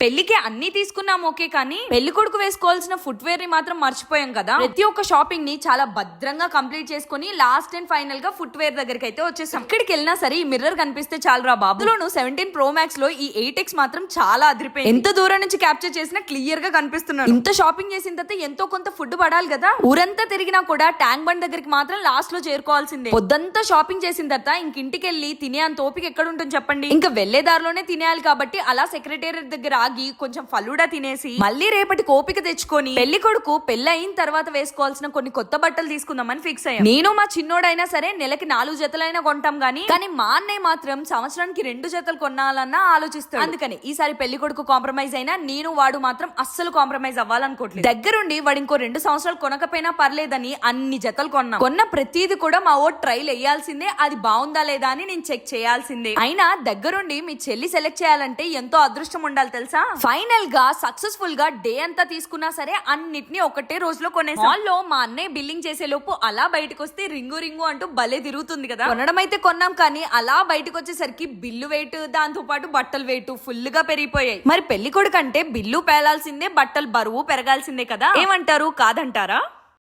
పెళ్లికి అన్ని తీసుకున్నాం ఓకే, కానీ పెళ్లి కొడుకు వేసుకోవాల్సిన ఫుట్వేర్ ని మాత్రం మర్చిపోయాం కదా. ప్రతి ఒక్క షాపింగ్ ని చాలా భద్రంగా కంప్లీట్ చేసుకుని లాస్ట్ అండ్ ఫైనల్ గా ఫుట్వేర్ దగ్గరికి అయితే వచ్చేసాం. ఇక్కడికి వెళ్ళినా సరే ఈ మిర్రర్ కనిపిస్తే చాలు రా బాబు. అందులోను 17 Pro Max లో ఈ 8X మాత్రం చాలా అదిరిపోయింది. ఎంత దూరం నుంచి క్యాప్చర్ చేసినా క్లియర్ గా కనిపిస్తున్నాడు. ఇంత షాపింగ్ చేసిన తర్వాత ఎంతో కొంత ఫుడ్ పడాలి కదా. ఊరంతా తిరిగినా కూడా ట్యాంక్ బండ్ దగ్గరికి మాత్రం లాస్ట్ లో చేరుకోవాల్సిందే. పొద్దంతా షాపింగ్ చేసిన తర్వాత ఇంటికి వెళ్ళి తినే అంత ఓపిక ఎక్కడ ఉంటుంది చెప్పండి. ఇంకా వెళ్లే దారిలోనే తినేయాలి కాబట్టి అలా సెక్రటేరియట్ దగ్గర ఆగి కొంచెం ఫలూడా తినేసి మళ్ళీ రేపటి కోపిక తెచ్చుకొని పెళ్లి కొడుకు పెళ్లి అయిన తర్వాత వేసుకోవాల్సిన కొన్ని కొత్త బట్టలు తీసుకుందామని ఫిక్స్ అయ్యాం. నేను మా చిన్నోడైనా సరే నెలకి 4 జతలైనా కొంటాం కానీ మా అన్నయ్య మాత్రం సంవత్సరానికి 2 జతలు కొనాలన్నా ఆలోచిస్తాడు. అందుకని ఈసారి పెళ్లి కొడుకు కాంప్రమైజ్ అయినా నేను వాడు మాత్రం అస్సలు కాంప్రమైజ్ అవ్వాలనుకోవట్లేదు. దగ్గరుండి వాడు ఇంకో 2 సంవత్సరాలు కొనకపోయినా పర్లేదని అన్ని జతలు కొన్నా. కొన్న ప్రతిది కూడా మా ఓ ట్రైల్ వేయాల్సిందే, అది బాగుందా లేదా అని నేను చెక్ చేయాల్సిందే. అయినా దగ్గరుండి మీ చెల్లి సెలెక్ట్ చేయాలంటే ఎంతో అదృష్టం ఉండాలి తెలుసా. ఫైనల్ గా సక్సెస్ఫుల్ గా డే అంతా తీసుకున్నా సరే అన్నిటిని ఒకటే రోజులో కొనేసాం. మాల్ లో మా అన్నయ్య బిల్లింగ్ చేసే లోపు అలా బయటకు వస్తే రింగు రింగు అంటూ భలే తిరుగుతుంది కదా. కొనడం అయితే కొన్నాం, కానీ అలా బయటకు వచ్చేసరికి బిల్లు వెయిట్ దాంతో పాటు బట్టల వెయిట్ ఫుల్ గా పెరిగిపోయాయి. మరి పెళ్లి కొడుకు అంటే బిల్లు పేలాల్సిందే, బట్టలు బరువు పెరగాల్సిందే కదా. ఏమంటారు, కాదంటారా?